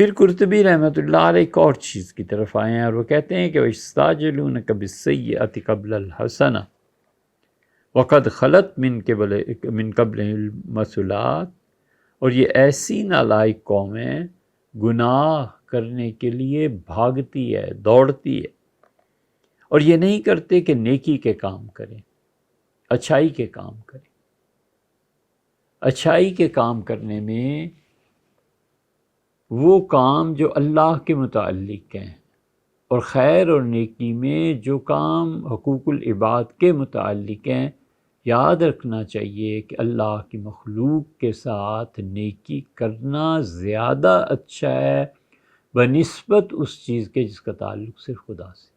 پھر قرطبی رحمۃ اللہ علیہ ایک اور چیز کی طرف آئے ہیں اور وہ کہتے ہیں کہ وَيَسْتَعْجِلُونَكَ بِالسَّيِّئَةِ قَبْلَ الْحَسَنَةِ وَقَدْ خَلَتْ مِن قَبْلِهِ الْمَثُلَاتِ، اور یہ ایسی نالائق قوم ہے، گناہ کرنے کے لیے بھاگتی ہے، دوڑتی ہے، اور یہ نہیں کرتے کہ نیکی کے کام کریں، اچھائی کے کام کریں۔ اچھائی کے کام کرنے میں وہ کام جو اللہ کے متعلق ہیں، اور خیر اور نیکی میں جو کام حقوق العباد کے متعلق ہیں، یاد رکھنا چاہیے کہ اللہ کی مخلوق کے ساتھ نیکی کرنا زیادہ اچھا ہے بنسبت اس چیز کے جس کا تعلق صرف خدا سے۔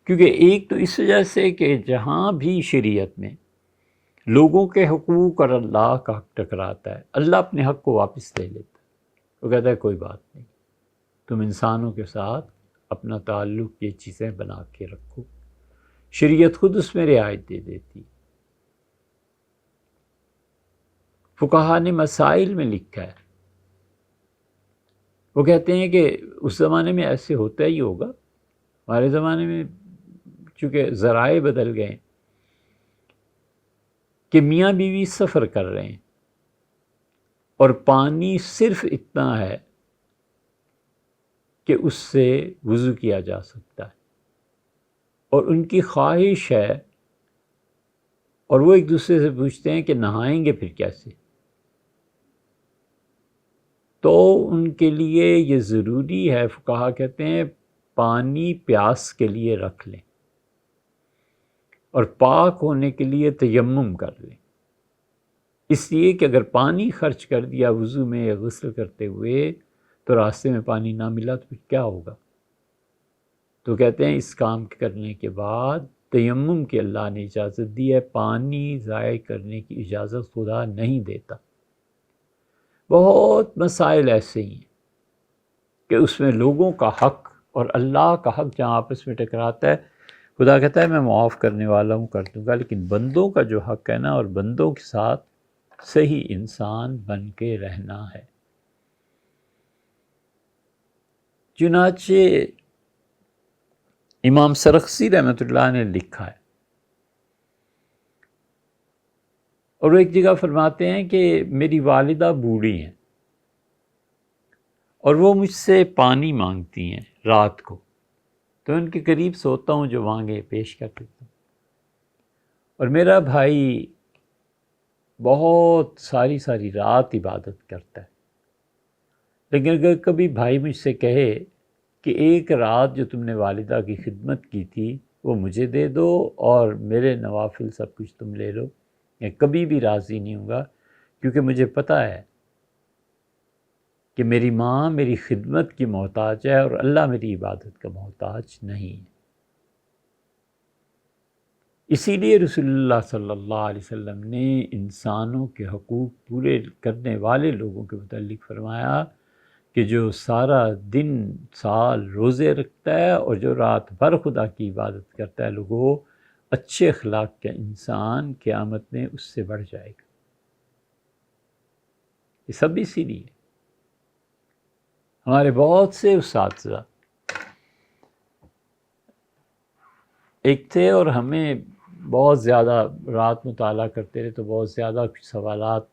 کیونکہ ایک تو اس وجہ سے کہ جہاں بھی شریعت میں لوگوں کے حقوق اور اللہ کا حق ٹکراتا ہے، اللہ اپنے حق کو واپس لے لیتا ہے۔ وہ کہتا ہے کوئی بات نہیں، تم انسانوں کے ساتھ اپنا تعلق یہ چیزیں بنا کے رکھو، شریعت خود اس میں رعایت دے دیتی۔ فقہا نے مسائل میں لکھا ہے، وہ کہتے ہیں کہ اس زمانے میں ایسے ہوتا ہی ہوگا، ہمارے زمانے میں چونکہ ذرائع بدل گئے کہ میاں بیوی سفر کر رہے ہیں اور پانی صرف اتنا ہے کہ اس سے وضو کیا جا سکتا ہے، اور ان کی خواہش ہے، اور وہ ایک دوسرے سے پوچھتے ہیں کہ نہائیں گے پھر کیسے؟ تو ان کے لیے یہ ضروری ہے، فقہا کہتے ہیں پانی پیاس کے لیے رکھ لیں اور پاک ہونے کے لیے تیمم کر لیں، اس لیے کہ اگر پانی خرچ کر دیا وضو میں یا غسل کرتے ہوئے تو راستے میں پانی نہ ملا تو پھر کیا ہوگا؟ تو کہتے ہیں اس کام کرنے کے بعد تیمم کی اللہ نے اجازت دی ہے، پانی ضائع کرنے کی اجازت خدا نہیں دیتا۔ بہت مسائل ایسے ہی ہیں کہ اس میں لوگوں کا حق اور اللہ کا حق جہاں آپس میں ٹکراتا ہے، خدا کہتا ہے میں معاف کرنے والا ہوں، کر دوں گا، لیکن بندوں کا جو حق ہے نا، اور بندوں کے ساتھ صحیح انسان بن کے رہنا ہے۔ چنانچہ امام سرخسی رحمۃ اللہ نے لکھا ہے، اور وہ ایک جگہ فرماتے ہیں کہ میری والدہ بوڑھی ہیں اور وہ مجھ سے پانی مانگتی ہیں رات کو، تو ان کے قریب سوتا ہوں، جو مانگے پیش کر دیتا ہوں، اور میرا بھائی بہت ساری رات عبادت کرتا ہے، لیکن اگر کبھی بھائی مجھ سے کہے کہ ایک رات جو تم نے والدہ کی خدمت کی تھی وہ مجھے دے دو اور میرے نوافل سب کچھ تم لے لو، میں کبھی بھی راضی نہیں ہوں گا، کیونکہ مجھے پتہ ہے کہ میری ماں میری خدمت کی محتاج ہے اور اللہ میری عبادت کا محتاج نہیں ہے۔ اسی لیے رسول اللہ صلی اللہ علیہ وسلم نے انسانوں کے حقوق پورے کرنے والے لوگوں کے متعلق فرمایا کہ جو سارا دن سال روزے رکھتا ہے اور جو رات بھر خدا کی عبادت کرتا ہے، لوگوں اچھے اخلاق کا انسان قیامت میں اس سے بڑھ جائے گا۔ یہ سب اسی لیے ہمارے بہت سے اساتذہ ایک تھے اور ہمیں بہت زیادہ رات مطالعہ کرتے رہے تو بہت زیادہ کچھ سوالات،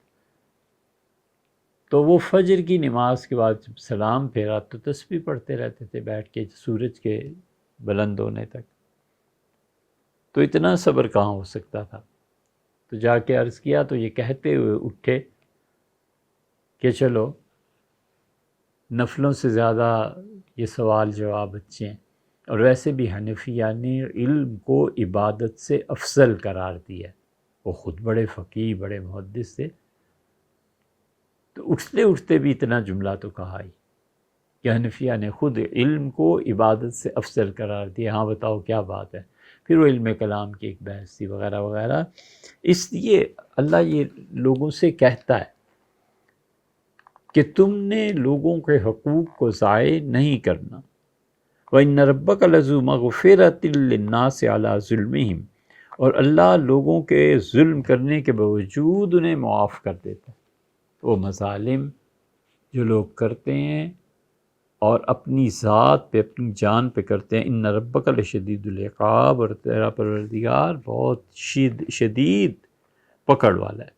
تو وہ فجر کی نماز کے بعد جب سلام پھیرا تو تسبیح پڑھتے رہتے تھے بیٹھ کے سورج کے بلند ہونے تک۔ تو اتنا صبر کہاں ہو سکتا تھا، تو جا کے عرض کیا تو یہ کہتے ہوئے اٹھے کہ چلو نفلوں سے زیادہ یہ سوال جواب اچھے ہیں، اور ویسے بھی حنفیہ نے علم کو عبادت سے افضل قرار دیا ہے، وہ خود بڑے فقیہ بڑے محدث تھے، تو اٹھتے اٹھتے بھی اتنا جملہ تو کہا ہی کہ حنفیہ نے خود علم کو عبادت سے افضل قرار دیا، ہاں بتاؤ کیا بات ہے؟ پھر وہ علم کلام کی ایک بحث تھی وغیرہ وغیرہ۔ اس لیے اللہ یہ لوگوں سے کہتا ہے کہ تم نے لوگوں کے حقوق کو ضائع نہیں کرنا، وَإِنَّ رَبَّكَ لَذُو مَغْفِرَةٍ لِلنَّاسِ عَلَىٰ ظُلْمِهِمْ، اور اللہ لوگوں کے ظلم کرنے کے باوجود انہیں معاف کر دیتا ہے۔ وہ مظالم جو لوگ کرتے ہیں اور اپنی ذات پہ اپنی جان پہ کرتے ہیں، ان ربک لشدید العقاب، اور تیرا پروردگار بہت شدید پکڑ والا ہے۔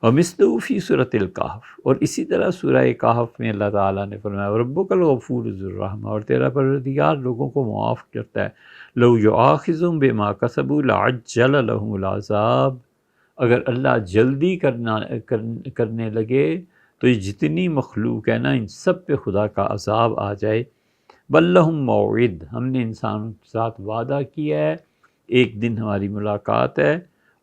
ومثلہ فی سورۃ الکہف، اور اسی طرح سورہ کہف میں اللہ تعالیٰ نے فرمایا ربک الغفور ذو الرحمہ، اور تیرا پروردگار لوگوں کو معاف کرتا ہے۔ لو یؤاخذہم بما کسبوا لعجل لہم العذاب، اگر اللہ جلدی کرنے لگے تو یہ جتنی مخلوق ہے نا ان سب پہ خدا کا عذاب آ جائے۔ بل لہم موعد، ہم نے انسانوں کے ساتھ وعدہ کیا ہے، ایک دن ہماری ملاقات ہے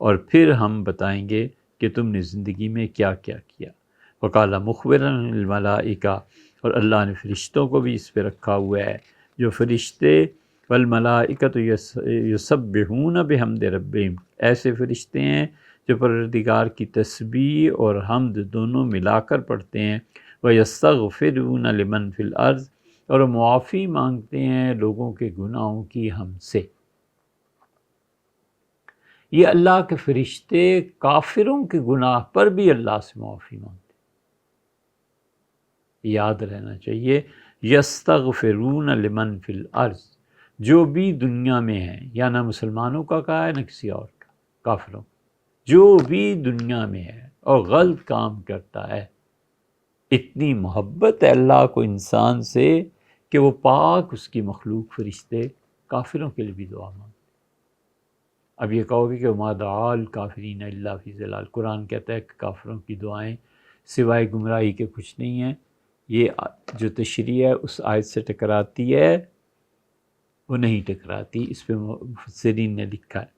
اور پھر ہم بتائیں گے کہ تم نے زندگی میں کیا کیا کیا۔ وقال مخبرا الملائکہ، اور اللہ نے فرشتوں کو بھی اس پہ رکھا ہوا ہے، جو فرشتے والملائکۃ یسبحون بحمد ربہم، ایسے فرشتے ہیں جو پروردگار کی تسبیح اور حمد دونوں ملا کر پڑھتے ہیں۔ وَيَسْتَغْفِرُونَ لِمَنْ فِي الْأَرْضِ، اور معافی مانگتے ہیں لوگوں کے گناہوں کی ہم سے۔ یہ اللہ کے فرشتے کافروں کے گناہ پر بھی اللہ سے معافی مانگتے ہیں، یاد رہنا چاہیے۔ یستغفرون لمن فی الارض، جو بھی دنیا میں ہیں، یا نہ مسلمانوں کا کہا ہے نہ کسی اور کا، کافروں، جو بھی دنیا میں ہے اور غلط کام کرتا ہے، اتنی محبت ہے اللہ کو انسان سے کہ وہ پاک اس کی مخلوق فرشتے کافروں کے لیے بھی دعا مانگتے۔ اب یہ کہو گے کہ وما دعا الکافرین الا فی ضلال، قرآن کہتا ہے کہ کافروں کی دعائیں سوائے گمراہی کے کچھ نہیں ہیں۔ یہ جو تشریح ہے اس آیت سے ٹکراتی ہے، وہ نہیں ٹکراتی، اس پہ مفسرین نے لکھا ہے۔